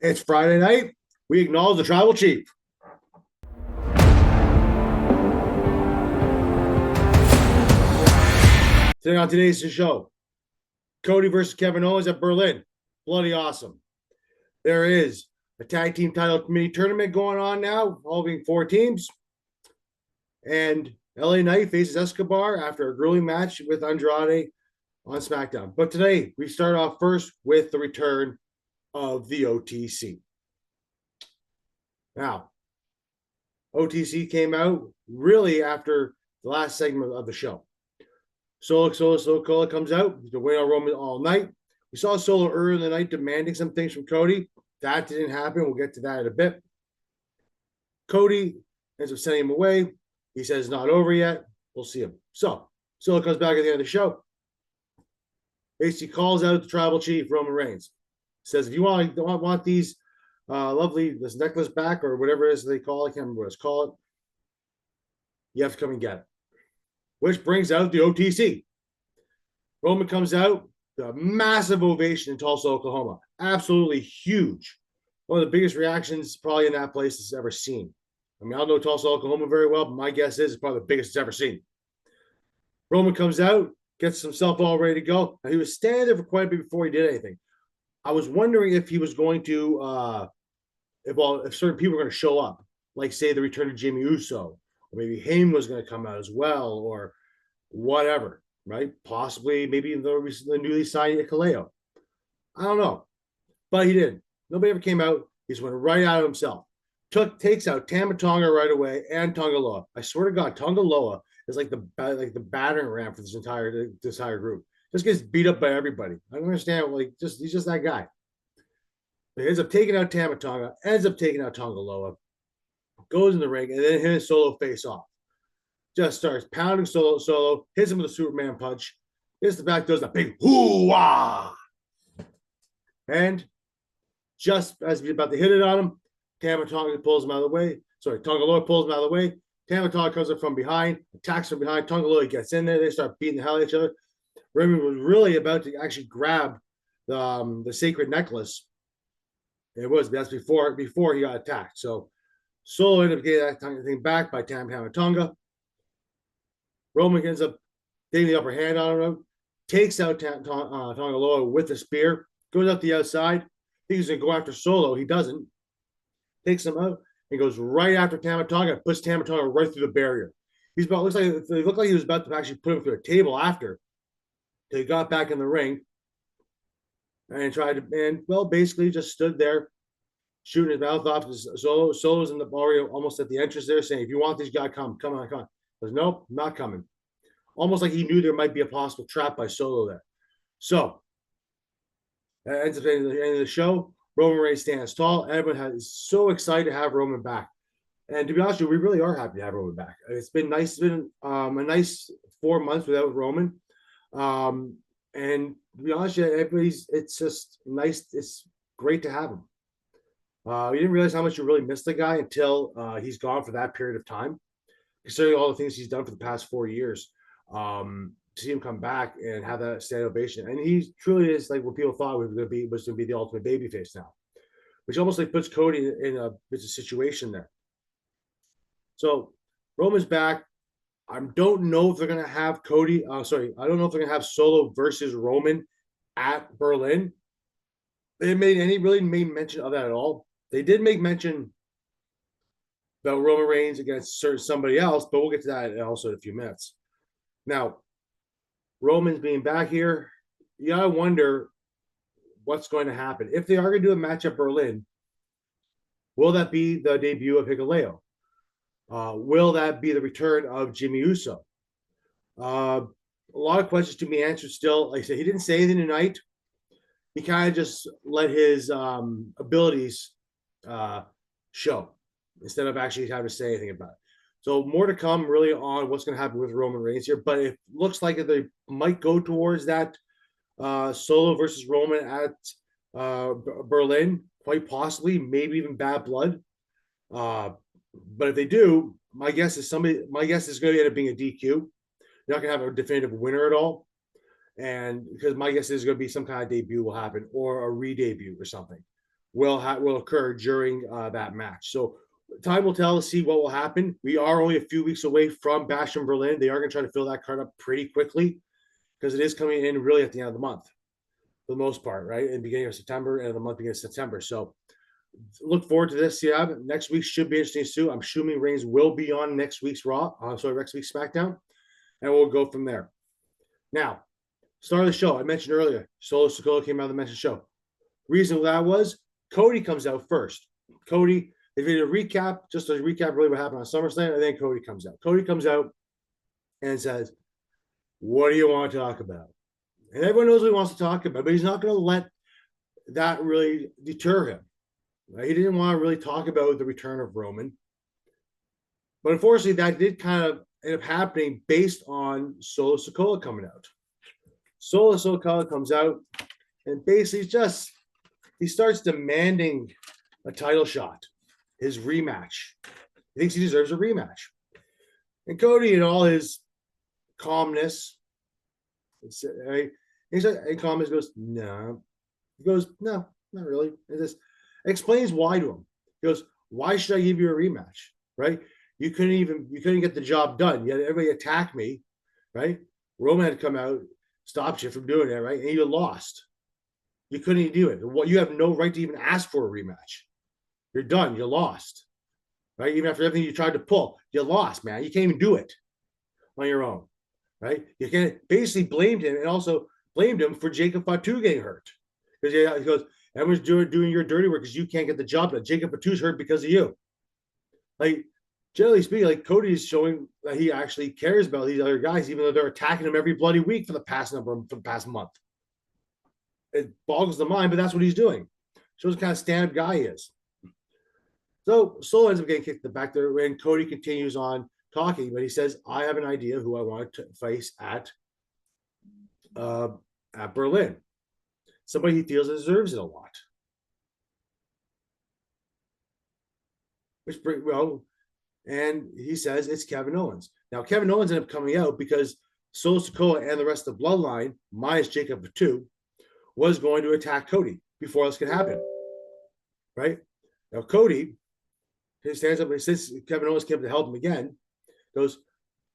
It's Friday night. We acknowledge the tribal chief. Today on today's show, Cody versus Kevin Owens at Berlin. Bloody awesome. There is a tag team title committee tournament going on now, involving 4 teams. And LA Knight faces Escobar after a grueling match with Andrade on Smackdown. But today, we start off first with the return of the OTC. Now, OTC came out really after the last segment of the show. SIKOA comes out to win on Roman all night. We saw Solo earlier in the night demanding some things from Cody. That didn't happen. We'll get to that in a bit. Cody ends up sending him away. He says it's not over yet. We'll see him. So Solo comes back at the end of the show. Basically calls out the tribal chief, Roman Reigns. Says, if you want these this necklace back, or whatever it is they call it, I can't remember what it's called, you have to come and get it. Which brings out the OTC. Roman comes out, the massive ovation in Tulsa, Oklahoma. Absolutely huge. One of the biggest reactions probably in that place has ever seen. I mean, I don't know Tulsa, Oklahoma very well, but my guess is it's probably the biggest it's ever seen. Roman comes out, gets himself all ready to go. Now, he was standing there for quite a bit before he did anything. I was wondering if he was going to, if certain people were going to show up, like say the return of Jimmy Uso, or maybe Heyman was going to come out as well, or whatever, right? Possibly, maybe the newly signed Kaleo. I don't know, but he didn't. Nobody ever came out. He just went right out of himself. Takes out Tama Tonga right away and Tonga Loa. I swear to God, Tonga Loa is like the battering ram for this entire group. Just gets beat up by everybody. I don't understand. He's just that guy. He ends up taking out Tama Tonga, ends up taking out Tonga Loa, goes in the ring, and then his Solo face off. Just starts pounding Solo, hits him with a Superman punch, hits the back, does a big hoo-wah. And just as he's about to hit it on him, Tama Tonga pulls him out of the way. Tonga Loa pulls him out of the way. Tama Tonga comes up from behind, attacks from behind. Tonga Loa gets in there. They start beating the hell out of each other. Raymond was really about to actually grab the sacred necklace. That's before he got attacked. So Solo ended up getting that thing back by Tama Tonga. Roman ends up taking the upper hand on him, takes out Tonga Loa with the spear, goes out the outside. He's going to go after Solo. He doesn't. Takes him out and goes right after Tama Tonga, puts Tama Tonga right through the barrier. It looked like he was about to actually put him through a table after. He got back in the ring and basically just stood there shooting his mouth off. Solo's in the bar almost at the entrance there saying, if you want these guys, come on. He goes, nope, not coming. Almost like he knew there might be a possible trap by Solo there. So, that ends up at the end of the show. Roman Reigns stands tall. Everyone is so excited to have Roman back. And to be honest with you, we really are happy to have Roman back. It's been nice. It's been a nice 4 months without Roman. And to be honest, it's just nice. It's great to have him. You didn't realize how much you really missed the guy until he's gone for that period of time. Considering all the things he's done for the past 4 years, to see him come back and have that standing ovation, and he truly is like what people thought was going to be the ultimate babyface now, which almost like puts Cody in a situation there. So Roman's back. I don't know if they're going to have Cody. I don't know if they're going to have Solo versus Roman at Berlin. They really made mention of that at all. They did make mention about Roman Reigns against somebody else, but we'll get to that also in a few minutes. Now, Roman's being back here, you gotta wonder what's going to happen. If they are going to do a match at Berlin, will that be the debut of Hikuleo? Will that be the return of Jimmy Uso? A lot of questions to be answered still. Like I said, he didn't say anything tonight. He kind of just let his abilities show instead of actually having to say anything about it. So more to come really on what's going to happen with Roman Reigns here. But it looks like they might go towards that Solo versus Roman at Berlin, quite possibly, maybe even Bad Blood. But if they do, my guess is going to end up being a DQ. You're not going to have a definitive winner at all. And because my guess is going to be some kind of debut will happen or a re-debut or something. will occur during that match. So time will tell to see what will happen. We are only a few weeks away from Bash in Berlin. They are going to try to fill that card up pretty quickly because it is coming in really at the end of the month for the most part, right? In the beginning of September and the month beginning of September. So look forward to this. Yeah, next week should be interesting too. I'm assuming Reigns will be on next week's Raw, next week's SmackDown, and we'll go from there. Now, start of the show, I mentioned earlier, Solo Sikoa came out of the mentioned show. Reason that was, Cody comes out first. Cody, they did a recap, just to recap really what happened on SummerSlam, and then Cody comes out. Cody comes out and says, what do you want to talk about? And everyone knows what he wants to talk about, but he's not going to let that really deter him. Right? He didn't want to really talk about the return of Roman. But unfortunately, that did kind of end up happening based on Solo Sikoa coming out. Solo Sikoa comes out and basically he starts demanding a title shot, his rematch. He thinks he deserves a rematch. And Cody, in all his calmness, he's calmness goes, no. He goes, no, not really. He just explains why to him. He goes, why should I give you a rematch? Right? You couldn't get the job done. You had everybody attack me, right? Roman had come out, stopped you from doing it, right? And you lost. You couldn't even do it. Well, you have no right to even ask for a rematch. You're done. You lost. Right? Even after everything you tried to pull, you lost, man. You can't even do it on your own. Right? You can basically blamed him and also blamed him for Jacob Fatu getting hurt. Because he goes, everyone's doing your dirty work because you can't get the job done. Jacob Fatu's hurt because of you. Like, generally speaking, like Cody is showing that he actually cares about these other guys, even though they're attacking him every bloody week for the past month. It boggles the mind, but that's what he's doing. Shows what kind of stand-up guy he is. So Solo ends up getting kicked in the back there, and Cody continues on talking, but he says, I have an idea who I want to face at Berlin. Somebody he feels deserves it a lot. And he says it's Kevin Owens. Now, Kevin Owens ended up coming out because Solo Sikoa and the rest of the Bloodline, minus Jacob Fatu, was going to attack Cody before this could happen. Right? Now, Cody, he stands up and says, Kevin Owens came to help him again, goes,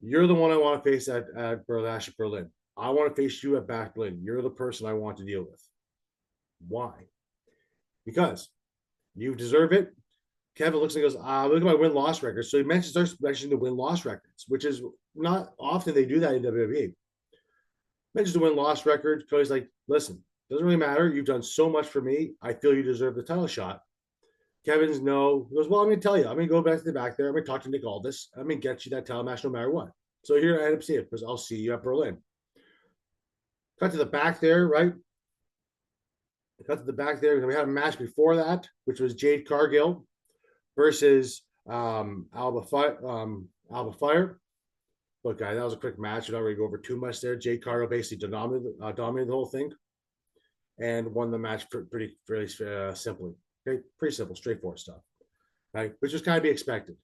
you're the one I want to face at Berlin. I want to face you at Bash Berlin. You're the person I want to deal with. Why? Because you deserve it. Kevin looks and goes, look at my win-loss record. So he starts mentioning the win-loss records, which is not often they do that in WWE. Mentions the win-loss record. Cody's like, listen, doesn't really matter. You've done so much for me. I feel you deserve the title shot. Kevin's no. He goes, well, I'm going to tell you. I'm going to go back to the back there. I'm going to talk to Nick Aldis. I'm going to get you that title match no matter what. So here I end up seeing it because I'll see you at Berlin. Cut to the back there, right? Cut to the back there. We had a match before that, which was Jade Cargill versus Alba Fire. Look, guys, that was a quick match. We're not going to go over too much there. Jade Cargill basically dominated the whole thing and won the match pretty simply. Okay, pretty simple, straightforward stuff, right? Which was kind of be expected.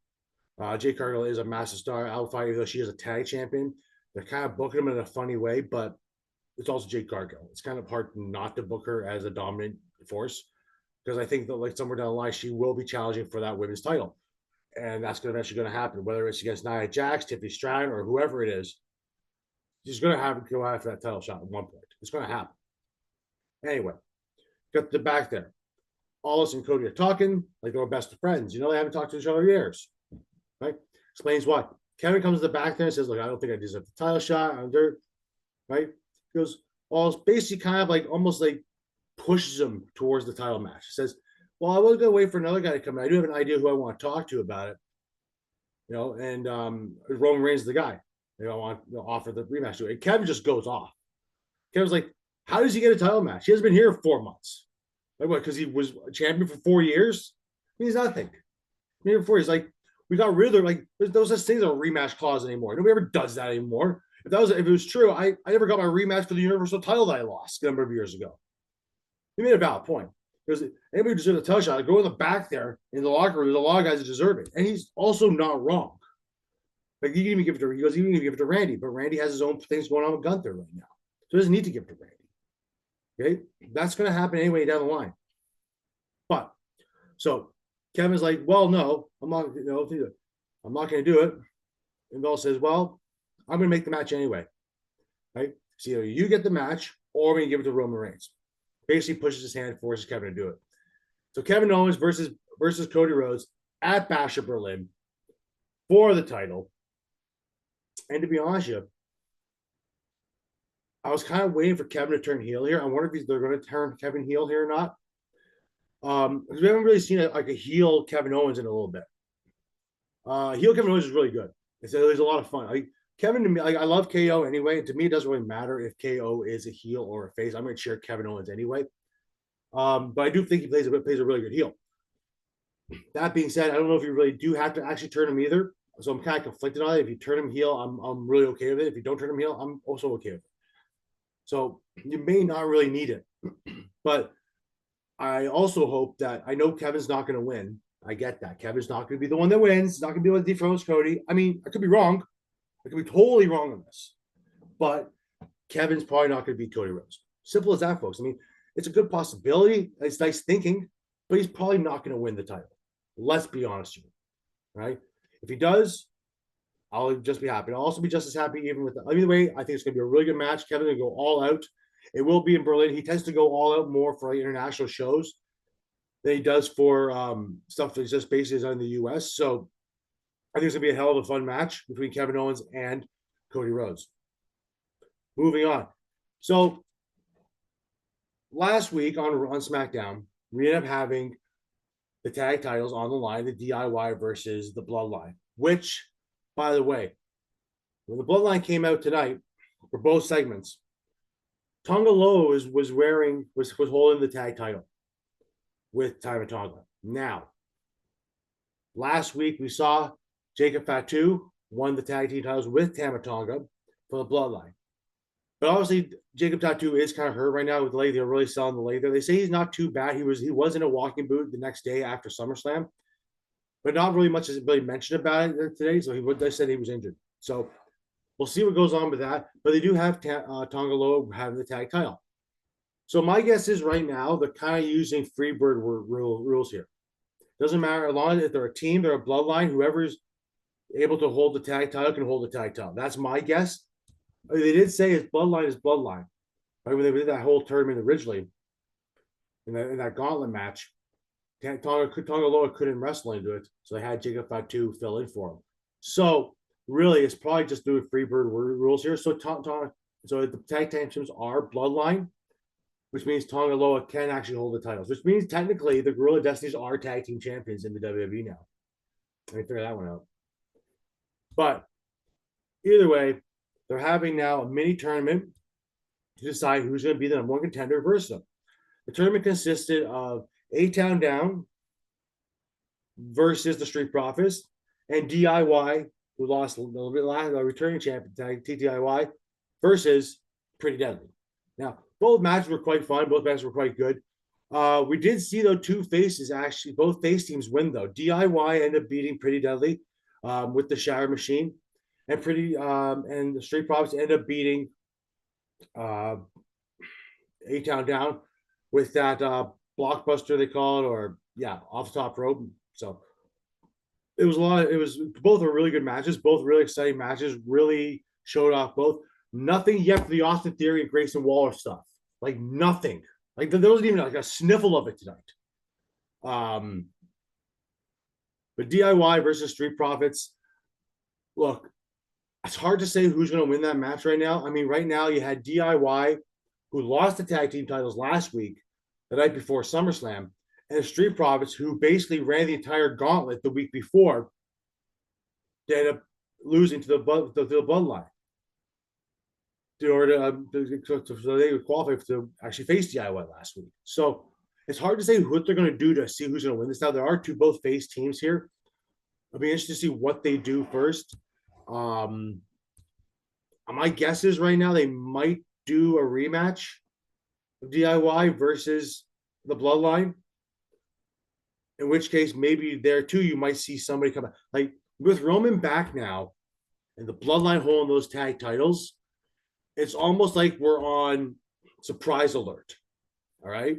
Jade Cargill is a massive star. Alba Fire, even though she is a tag champion, they're kind of booking him in a funny way, but it's also Jade Cargill. It's kind of hard not to book her as a dominant force because I think that like somewhere down the line, she will be challenging for that women's title. And that's eventually going to happen, whether it's against Nia Jax, Tiffany Stratton, or whoever it is. She's going to go after that title shot at one point. It's going to happen. Anyway, got the back there. Aldis and Cody are talking like they're best of friends. You know, they haven't talked to each other in years. Right? Explains why. Kevin comes to the back there and says, look, I don't think I deserve the title shot. I'm dirt. Right? He goes, Aldis basically kind of like almost like pushes him towards the title match. He says, well, I was going to wait for another guy to come in. I do have an idea who I want to talk to about it. You know, and Roman Reigns is the guy. You know, I want to offer the rematch to it. And Kevin just goes off. Kevin's like, how does he get a title match? He hasn't been here 4 months. Like what? Because he was a champion for 4 years? It means nothing. Here before he's like, we got rid of like there's no such thing as a rematch clause anymore. Nobody ever does that anymore. If it was true, I never got my rematch for the Universal title that I lost a number of years ago. He made a valid point. Because anybody who deserves a title shot, go in the back there in the locker room. There's a lot of guys that deserve it. And he's also not wrong. Like he even give it to he goes, even give it to Randy, but Randy has his own things going on with Gunther right now. So he doesn't need to give it to Randy. Okay? That's going to happen anyway down the line. But so Kevin's like, well, no, I'm not, I'm not going to do it. And Bell says, well, I'm going to make the match anyway. Right? So either you get the match or we give it to Roman Reigns. Basically pushes his hand, forces Kevin to do it. So Kevin Owens versus Cody Rhodes at Bash of Berlin for the title. And to be honest with you, I was kind of waiting for Kevin to turn heel here. I wonder if they're going to turn Kevin heel here or not. Because we haven't really seen a heel Kevin Owens in a little bit. Heel Kevin Owens is really good. It's a lot of fun. Kevin, to me, I love KO anyway. To me, it doesn't really matter if KO is a heel or a face. I'm going to cheer Kevin Owens anyway. But I do think he plays a really good heel. That being said, I don't know if you really do have to actually turn him either. So I'm kind of conflicted on it. If you turn him heel, I'm really okay with it. If you don't turn him heel, I'm also okay with it. So you may not really need it. But I also hope that, I know Kevin's not going to win. I get that. Kevin's not going to be the one that wins. He's not going to be able to dethrone Cody. I mean, I could be wrong. I could be totally wrong on this. But Kevin's probably not going to beat Cody Rhodes. Simple as that, folks. I mean, it's a good possibility. It's nice thinking, but he's probably not going to win the title. Let's be honest with you. Right? If he does, I'll just be happy. I'll also be just as happy even with either way. I think it's going to be a really good match. Kevin's going to go all out. It will be in Berlin. He tends to go all out more for international shows than he does for stuff that's just based on the U.S. So I think it's going to be a hell of a fun match between Kevin Owens and Cody Rhodes. Moving on. So last week on Smackdown, we ended up having the tag titles on the line, the DIY versus the Bloodline, which, by the way, when the Bloodline came out tonight for both segments, Tonga Loa was holding the tag title with Tama Tonga. Now, last week we saw Jacob Fatu won the tag team titles with Tama Tonga for the Bloodline. But obviously, Jacob Fatu is kind of hurt right now with the leg. They're really selling the leg there. They say he's not too bad. He was in a walking boot the next day after SummerSlam, but not really much has really mentioned about it today. So they said he was injured. So we'll see what goes on with that. But they do have Tonga Loa having the tag title. So my guess is right now they're kind of using Freebird rules here. Doesn't matter, as long as if they're a team, they're a Bloodline, whoever's able to hold the tag title can hold the tag title. That's my guess. They did say his Bloodline is Bloodline. Right? When they did that whole tournament originally, in that gauntlet match, Tonga Loa couldn't wrestle into it, so they had Jacob Fatu fill in for him. So really, it's probably just doing Freebird rules here. So the tag teams are Bloodline, which means Tonga Loa can actually hold the titles, which means technically the Guerrilla Destinies are tag team champions in the WWE now. Let me figure that one out. But either way, they're having now a mini tournament to decide who's going to be the number one contender versus them. The tournament consisted of A-Town Down versus the Street Profits and DIY, who lost a little bit last, returning champion tag, TTIY, versus Pretty Deadly. Now, both matches were quite fun. Both matches were quite good. We did see, though, two faces actually, both face teams win, though. DIY ended up beating Pretty Deadly with the Shatter Machine, and and the Street Profits ended up beating A-Town Down with that blockbuster, they call it, or off the top rope. So it was both are really good matches, both really exciting matches, really showed off both. Nothing yet for the Austin Theory and Grayson Waller stuff. Like nothing. Like there wasn't even like a sniffle of it tonight. But DIY versus Street Profits. Look, it's hard to say who's going to win that match right now. I mean, right now you had DIY, who lost the tag team titles last week, the night before SummerSlam, and the Street Profits, who basically ran the entire gauntlet the week before, they ended up losing to the Bloodline. In order so they would qualify to actually face DIY last week. So it's hard to say what they're going to do to see who's going to win this. Now, there are both face teams here. I'll be interested to see what they do first. My guess is right now they might do a rematch of DIY versus the Bloodline. In which case, maybe there too, you might see somebody come out. Like with Roman back now and the Bloodline holding those tag titles, it's almost like we're on surprise alert. All right.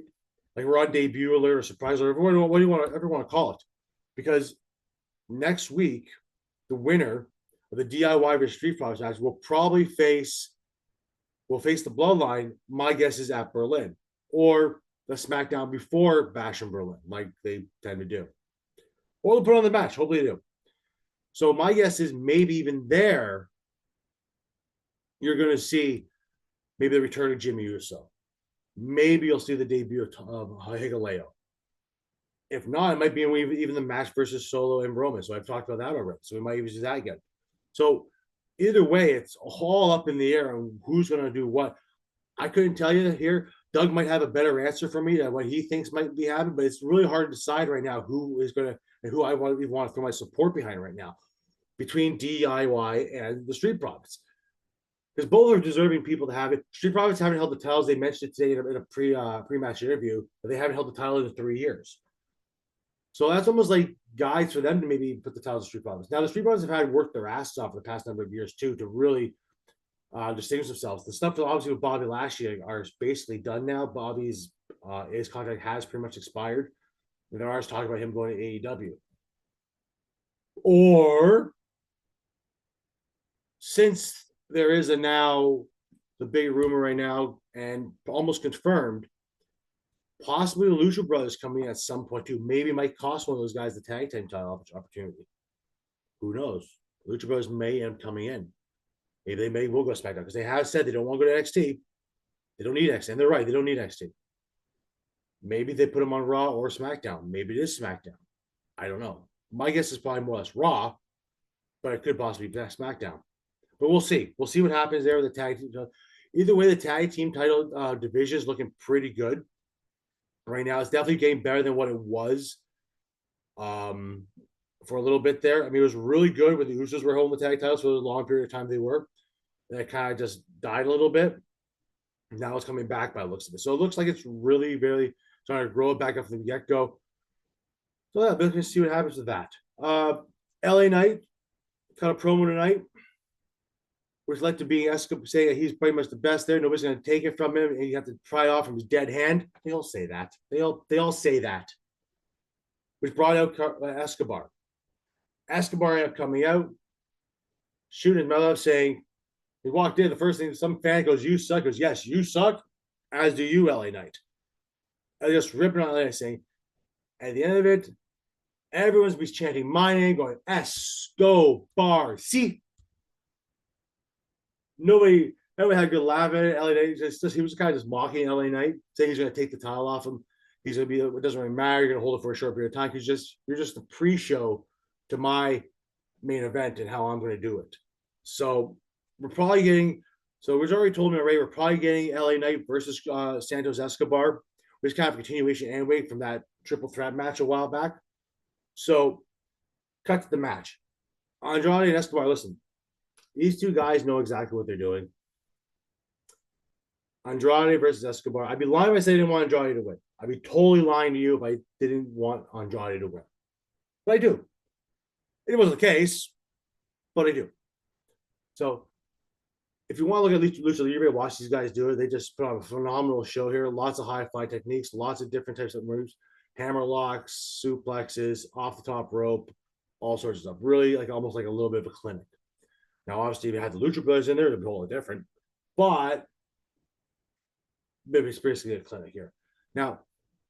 like we're on debut alert or surprise alert, what do you want to ever want to call it? Because next week, the winner of the DIY versus Street Profits match will probably face the Bloodline. My guess is at Berlin or the SmackDown before Bash in Berlin, like they tend to do. Or they'll put on the match. Hopefully they do. So my guess is maybe even there, you're going to see maybe the return of Jimmy Uso. Maybe you'll see the debut of Hikuleo. If not, it might be even the match versus Solo and Roman. So I've talked about that already. So we might even see that again. So either way, it's all up in the air on who's going to do what. I couldn't tell you here. Doug might have a better answer for me than what he thinks might be happening, but it's really hard to decide right now who is going to and who I want to throw my support behind right now between DIY and the Street Profits. Because both are deserving people to have it. Street Profits haven't held the titles. They mentioned it today in a pre-match interview, but they haven't held the title in 3 years. So that's almost like guides for them to maybe put the titles of Street Profits. Now, the Street Profits have had worked their asses off for the past number of years, too, to really distinguish themselves. The stuff that obviously with Bobby last year are basically done now. Bobby's his contract has pretty much expired. And there are talking about him going to AEW. Or since there is now the big rumor right now and almost confirmed, possibly the Lucha Brothers coming at some point too. Maybe might cost one of those guys the tag team title opportunity. Who knows? Lucha Brothers may end up coming in. Maybe they will go SmackDown because they have said they don't want to go to NXT. They don't need NXT. And they're right. They don't need NXT. Maybe they put them on Raw or SmackDown. Maybe it is SmackDown. I don't know. My guess is probably more or less Raw, but it could possibly be SmackDown. But we'll see. We'll see what happens there with the tag team. Either way, the tag team title division is looking pretty good right now. It's definitely getting better than what it was for a little bit there. I mean, it was really good when the Usos were holding the tag titles for a long period of time. They were. And it kind of just died a little bit. Now it's coming back by the looks of it. So it looks like it's really, really trying to grow it back up from the get-go. So yeah, let's see what happens with that. LA Knight cut a promo tonight, which led to being Escobar saying that he's pretty much the best there. Nobody's going to take it from him, and you have to pry it off from his dead hand. They all say that. They all say that. Which brought out Escobar. Escobar ended up coming out, shooting his mouth out, saying, he walked in, the first thing, some fan goes, "You suck." He goes, "Yes, you suck, as do you, LA Knight." I just ripping on LA Knight, saying, at the end of it, everyone's be chanting my name, going, Escobar. See? Nobody had a good laugh at it. LA Knight, he was kind of just mocking LA Knight, saying he's going to take the title off him. He's going to be, it doesn't really matter. You're going to hold it for a short period of time because you're just the pre-show to my main event and how I'm going to do it. So we're probably getting, so we've already told me already, we're probably getting LA Knight versus Santos Escobar, which is kind of a continuation anyway from that triple threat match a while back. So cut to the match. Andrade and Escobar, listen, these two guys know exactly what they're doing. Andrade versus Escobar. I'd be lying if I said I didn't want Andrade to win. I'd be totally lying to you if I didn't want Andrade to win. But I do. It wasn't the case, but I do. So if you want to look at Lucha Libre, watch these guys do it. They just put on a phenomenal show here. Lots of high-fly techniques, lots of different types of moves, hammer locks, suplexes, off the top rope, all sorts of stuff. Really, like almost like a little bit of a clinic. Now, obviously, if you had the Lucha Brothers in there, it'd be totally different. But maybe it's basically a clinic here. Now,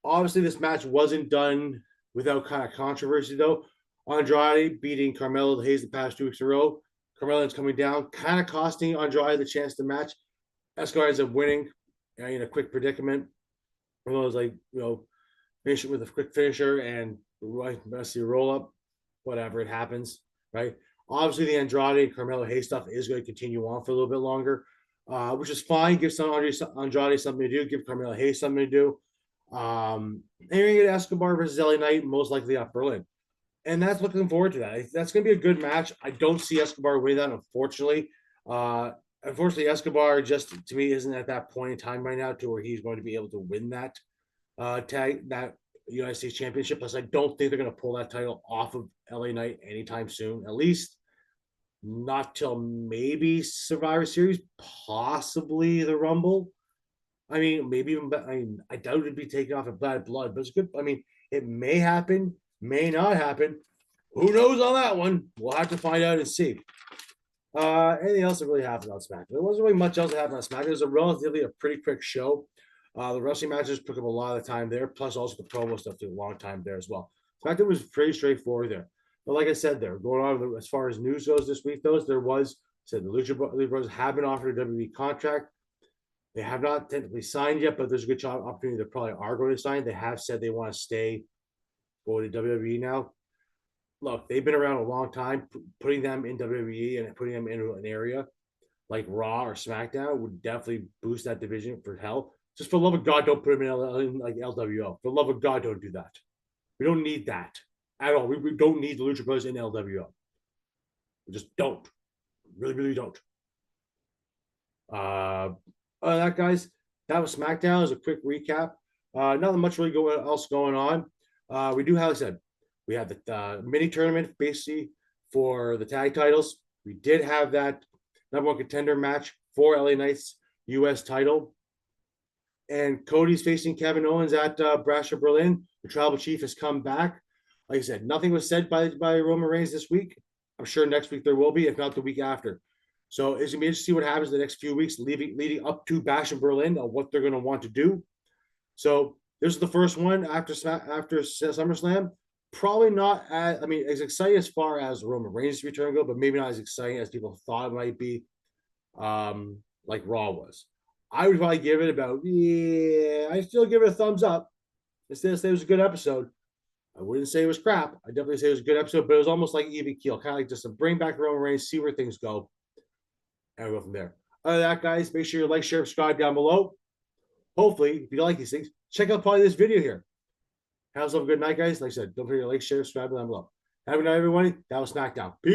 obviously, this match wasn't done without kind of controversy, though. Andrade beating Carmelo Hayes the past 2 weeks in a row. Carmelo's coming down, kind of costing Andrade the chance to match. Escobar ends up winning in a quick predicament. Carmelo's like, finish it with a quick finisher and messy roll up. Whatever, it happens, right? Obviously, the Andrade and Carmelo Hayes stuff is going to continue on for a little bit longer, which is fine. Give Andrade something to do. Give Carmelo Hayes something to do. And you're going to get Escobar versus LA Knight, most likely at Berlin. And that's looking forward to that. That's going to be a good match. I don't see Escobar winning that, unfortunately. Unfortunately, Escobar just, to me, isn't at that point in time right now to where he's going to be able to win that that United States Championship. Plus, I don't think they're going to pull that title off of LA Knight anytime soon. At least not till maybe Survivor Series, possibly the Rumble. I mean, maybe even, I mean, I doubt it'd be taken off of Bad Blood, but it's good. I mean, it may happen, may not happen. Who knows on that one? We'll have to find out and see. Anything else that really happened on SmackDown? There wasn't really much else that happened on SmackDown. It was a pretty quick show. The wrestling matches took up a lot of the time there, plus also the promo stuff took a long time there as well. SmackDown was pretty straightforward there. But like I said, there going on as far as news goes this week, there was said the Lucha Brothers have been offered a WWE contract. They have not technically signed yet, but there's a good opportunity they probably are going to sign. They have said they want to stay going to WWE now. Look, they've been around a long time. Putting them in WWE and putting them into an area like Raw or SmackDown would definitely boost that division for hell. Just for the love of God, don't put them in like LWO. For the love of God, don't do that. We don't need that at all. We don't need the Lucha Brothers in LWO. We just don't. Really, really don't. That guys, that was SmackDown. As a quick recap. Nothing much really else going on. We do have, like I said, we have the mini tournament basically for the tag titles. We did have that number one contender match for LA Knight's U.S. title. And Cody's facing Kevin Owens at Brash of Berlin. The tribal chief has come back. Like I said, nothing was said by Roman Reigns this week. I'm sure next week there will be, if not the week after. So it's going to be interesting to see what happens in the next few weeks leading up to Bash in Berlin on what they're going to want to do. So this is the first one after SummerSlam. Probably not as exciting as far as Roman Reigns' return go, but maybe not as exciting as people thought it might be, like Raw was. I would probably give it I still give it a thumbs up. I still say it was a good episode. I wouldn't say it was crap. I definitely say it was a good episode, but it was almost like even keel, kind of like just to bring back Roman Reigns, see where things go, and we'll go from there. Other than that, guys, make sure you like, share, subscribe down below. Hopefully, if you like these things, check out probably this video here. Have yourself a good night, guys. Like I said, don't forget to like, share, subscribe down below. Have a good night, everyone. That was Smackdown. Peace.